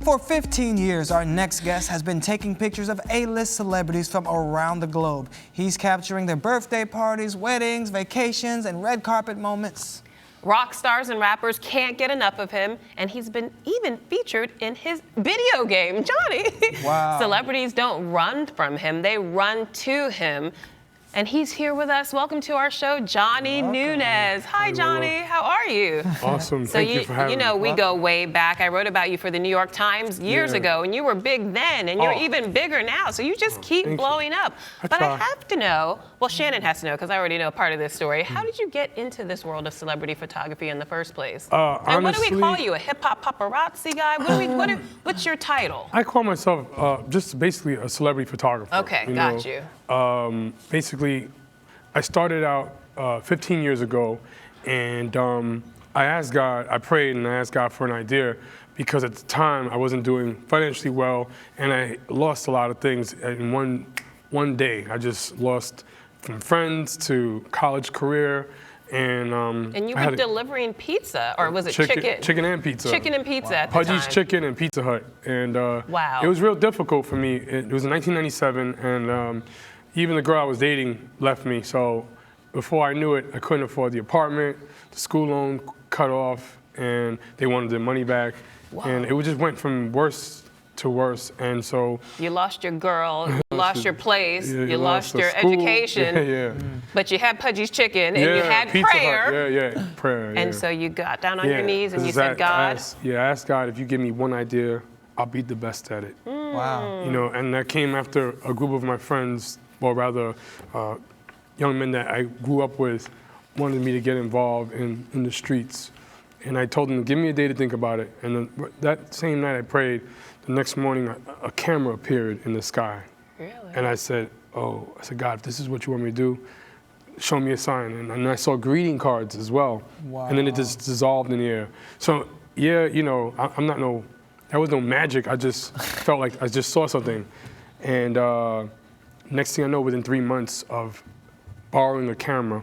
For 15 years, our next guest has been taking pictures of A-list celebrities from around the globe. He's capturing their birthday parties, weddings, vacations, and red carpet moments. Rock stars and rappers can't get enough of him, and he's been even featured in his video game, Johnny. Wow. Celebrities don't run from him, they run to him. And he's here with us. Welcome to our show, Johnny Nunez. Hi, Johnny. How are you? Awesome. Thank you for having me. You know, we go way back. I wrote about you for the New York Times years ago, and you were big then, and you're even bigger now. So you just keep blowing up. But I have to know, well, Shannon has to know, because I already know part of this story. How did you get into this world of celebrity photography in the first place? And what do we call you? A hip-hop paparazzi guy? What's your title? I call myself just basically a celebrity photographer. Okay, got you. Basically, I started out 15 years ago, and I asked God, I prayed and I asked God for an idea, because at the time I wasn't doing financially well, and I lost a lot of things in one day. I just lost from friends to college carear, and you were delivering pizza, or was it chicken? Chicken and pizza. Chicken and pizza at the time. Pudgy's Chicken and Pizza Hut, and wow. It was real difficult for me. It was in 1997, and even the girl I was dating left me, so before I knew it, I couldn't afford the apartment, the school loan cut off, and they wanted their money back. Wow. And it just went from worse to worse, and so... You lost your girl, you lost your place, you lost your education, but you had Pudgy's Chicken, and you had prayer. Prayer, And so you got down on your knees and you said, God? I asked God, if you give me one idea, I'll be the best at it. Wow. You know, and that came after a group of my friends, or rather, young men that I grew up with, wanted me to get involved in the streets. And I told them, give me a day to think about it. And then that same night I prayed, the next morning a camera appeared in the sky. Really? And I said, God, if this is what you want me to do, show me a sign. And I saw greeting cards as well. Wow. And then it just dissolved in the air. So yeah, you know, that was no magic. I just felt like I just saw something. And next thing I know, within 3 months of borrowing a camera,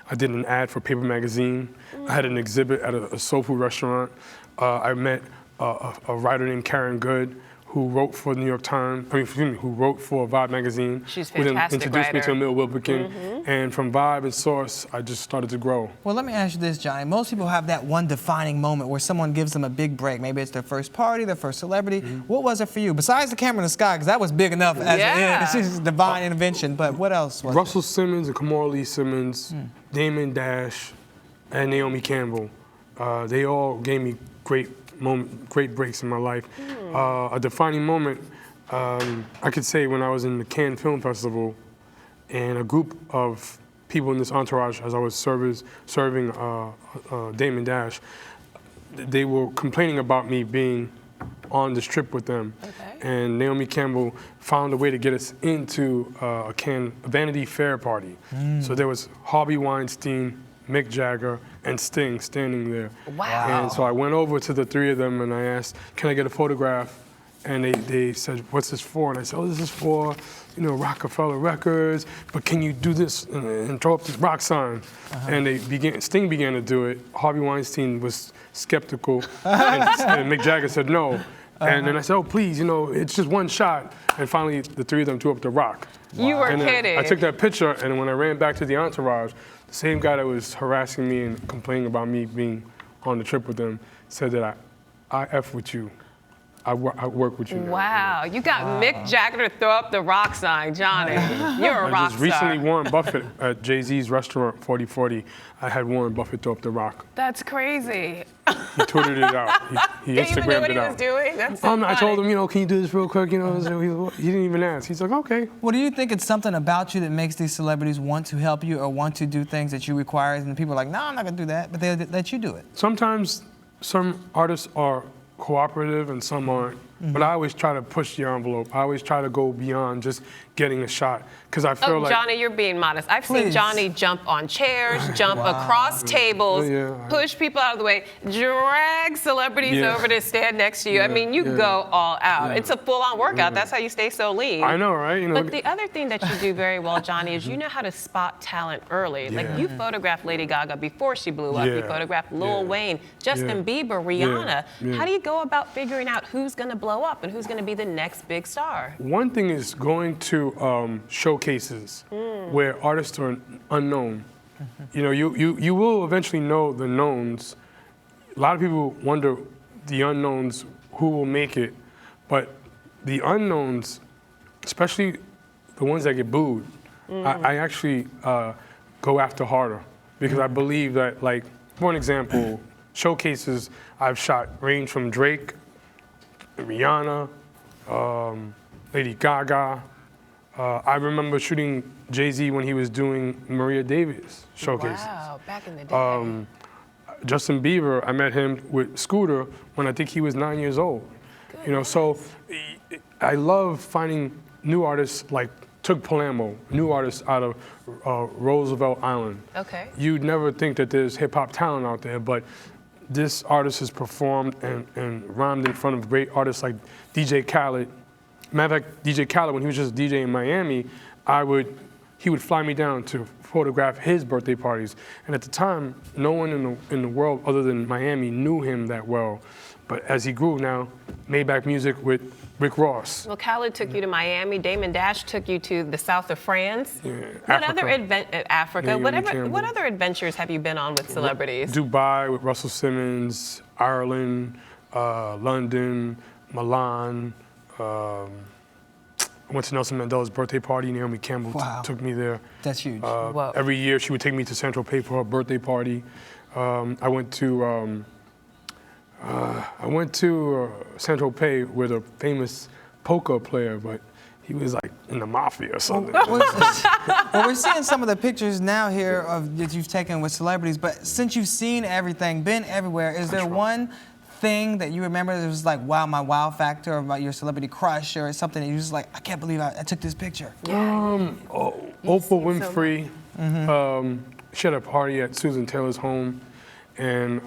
I did an ad for Paper Magazine. I had an exhibit at a soul food restaurant. I met a writer named Karen Good, who wrote for the New York Times, who wrote for Vibe magazine. She's a fantastic introduced writer. me to Emil Wilbekin, and from Vibe and Source, I just started to grow. Well, let me ask you this, Johnny. Most people have that one defining moment where someone gives them a big break. Maybe it's their first party, their first celebrity. What was it for you? Besides the camera in the sky, because that was big enough as it's just divine intervention, but what else was Russell Simmons and Kamora Lee Simmons, Damon Dash, and Naomi Campbell. They all gave me great breaks in my life. A defining moment, I could say, when I was in the Cannes Film Festival, and a group of people in this entourage, as I was serving Damon Dash, they were complaining about me being on this trip with them. Okay. And Naomi Campbell found a way to get us into a Vanity Fair party. So there was Harvey Weinstein, Mick Jagger, and Sting standing there. Wow. And so I went over to the three of them and I asked, can I get a photograph? And they said, what's this for? And I said, this is for, Rockefeller Records, but can you do this and throw up this rock sign? And Sting began to do it. Harvey Weinstein was skeptical, and Mick Jagger said no. And then I said, please, it's just one shot. And finally, the three of them threw up the rock. You were kidding. I took that picture, and when I ran back to the entourage, the same guy that was harassing me and complaining about me being on the trip with them said that I F with you. I work with you now. Wow, you got Mick Jagger to throw up the rock sign, Johnny. You're a rock star. Just recently, Warren Buffett at Jay-Z's restaurant, 4040, I had Warren Buffett throw up the rock. That's crazy. He tweeted it out. He Instagrammed it out. Didn't even know what he was doing? That's so funny. I told him, can you do this real quick? He didn't even ask. He's like, okay. Well, do you think it's something about you that makes these celebrities want to help you or want to do things that you require, and people are like, no, I'm not gonna do that, but they let you do it? Sometimes some artists are cooperative and some aren't. but I always try to push the envelope. I always try to go beyond just getting a shot, because I feel like... Johnny, you're being modest. I've seen Johnny jump on chairs, jump across tables, push people out of the way, drag celebrities over to stand next to you. I mean, you go all out. It's a full-on workout. That's how you stay so lean. I know, right? You know, but the other thing that you do very well, Johnny, is you know how to spot talent early. Like, you photographed Lady Gaga before she blew up. You photographed Lil Wayne, Justin Bieber, Rihanna. How do you go about figuring out who's going to blow up and who's going to be the next big star? One thing is going to showcases where artists are unknown. You know, you will eventually know the knowns. A lot of people wonder the unknowns, who will make it, but the unknowns, especially the ones that get booed, I actually go after harder, because I believe that, like, for an example, showcases I've shot range from Drake, Rihanna, Lady Gaga. I remember shooting Jay-Z when he was doing Maria Davis showcases. Wow, back in the day. Justin Bieber, I met him with Scooter when I think he was 9 years old. You know, so I love finding new artists like Tug Palermo, new artists out of Roosevelt Island. Okay. You'd never think that there's hip-hop talent out there, but this artist has performed and rhymed in front of great artists like DJ Khaled. Matter of fact, DJ Khaled, when he was just DJ in Miami, he would fly me down to photograph his birthday parties. And at the time, no one in the world other than Miami knew him that well. But as he grew now, Maybach Music with Rick Ross. Well, Khaled took you to Miami. Damon Dash took you to the south of France. What other Africa? What other adventures have you been on with celebrities? Dubai with Russell Simmons, Ireland, London, Milan. I went to Nelson Mandela's birthday party. Naomi Campbell took me there. That's huge. Every year she would take me to Central Pay for her birthday party. I went to Central Pay with a famous poker player, but he was like in the mafia or something. Well, we're seeing some of the pictures now here that you've taken with celebrities, but since you've seen everything, been everywhere, is there one thing that you remember that was like, wow, my wow factor about your celebrity crush, or something that you just like, I can't believe I took this picture? Oprah Winfrey, she had a party at Susan Taylor's home, and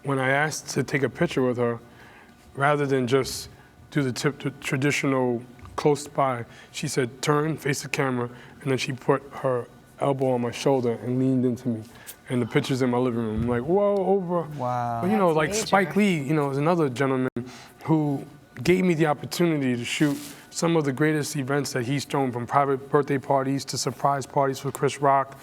when I asked to take a picture with her, rather than just do the traditional close by, she said, turn, face the camera, and then she put her elbow on my shoulder and leaned into me. And the picture's in my living room. I'm like, whoa, Oprah. Wow. But, you know, like major. Spike Lee, you know, is another gentleman who gave me the opportunity to shoot some of the greatest events that he's thrown, from private birthday parties to surprise parties for Chris Rock.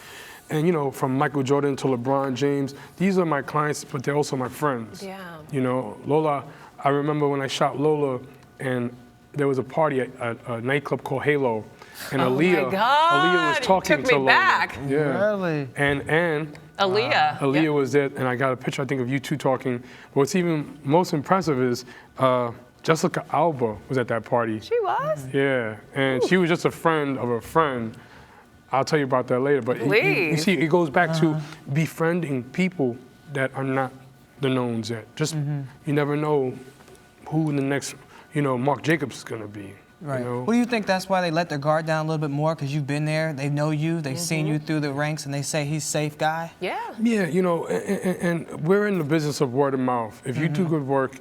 And, you know, from Michael Jordan to LeBron James. These are my clients, but they're also my friends. Yeah. You know, Lola, I remember when I shot Lola, and there was a party at a nightclub called Halo. And Aaliyah was talking to Lola. Back. Yeah. Really? And Aaliyah was there, and I got a picture, I think, of you two talking. But what's even most impressive is Jessica Alba was at that party. She was? Yeah, and she was just a friend of a friend. I'll tell you about that later. But you see, it goes back to befriending people that are not the knowns yet. Just, you never know who the next, you know, Marc Jacobs is going to be. Right. You know? Well, do you think that's why they let their guard down a little bit more? Because you've been there, they know you, they've seen you through the ranks, and they say he's a safe guy? Yeah. Yeah, you know, and we're in the business of word of mouth. If you do good work,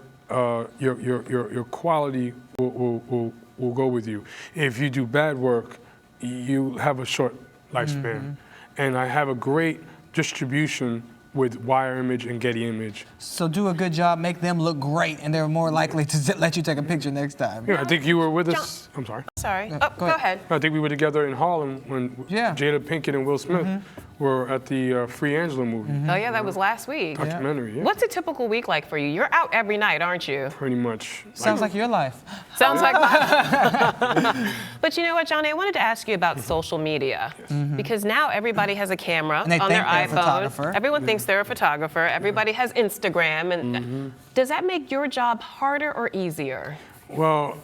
your quality will go with you. If you do bad work, you have a short lifespan. And I have a great distribution with Wire Image and Getty Image. So do a good job, make them look great, and they're more likely to let you take a picture next time. Yeah, I think you were with us. I'm sorry. Sorry. Yeah, Oh, go ahead. I think we were together in Harlem when Jada Pinkett and Will Smith were at the Free Angela movie. Oh, yeah, that was last week. Documentary, yeah. What's a typical week like for you? You're out every night, aren't you? Pretty much. Sounds like your life. Sounds like mine. But you know what, Johnny? I wanted to ask you about social media. Because now everybody has a camera on their iPhone. Everyone thinks they're a photographer. Everybody has Instagram. And does that make your job harder or easier? Well,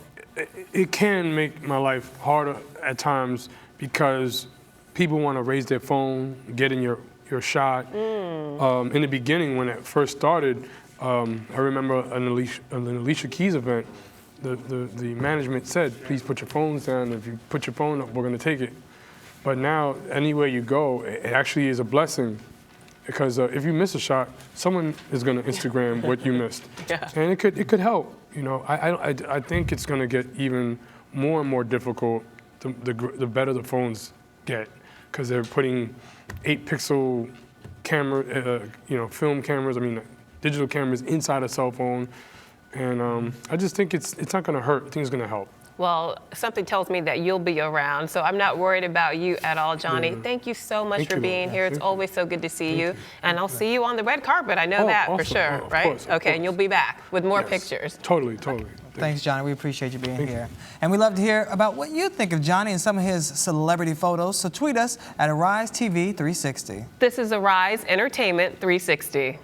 it can make my life harder at times because people want to raise their phone, get in your shot. In the beginning, when it first started, I remember an Alicia Keys event. the management said, please put your phones down. If you put your phone up, we're going to take it. But now, anywhere you go, it actually is a blessing. Because if you miss a shot, someone is going to Instagram what you missed. Yeah. And it could help. You know, I think it's going to get even more and more difficult the better the phones get. Because they're putting 8-pixel camera, film cameras, digital cameras inside a cell phone. And I just think it's not going to hurt. I think it's going to help. Well, something tells me that you'll be around, so I'm not worried about you at all, Johnny. Yeah. Thank you so much Thank for you. being here. It's Thank you. always so good to see Thank you. you. And I'll see you on the red carpet. I know that for awesome. sure, Of right? course, of Okay, and you'll be back with more Yes. pictures. Totally. Thanks, Johnny. We appreciate you being here. And we love to hear about what you think of Johnny and some of his celebrity photos. So tweet us at AriseTV360. This is Arise Entertainment 360.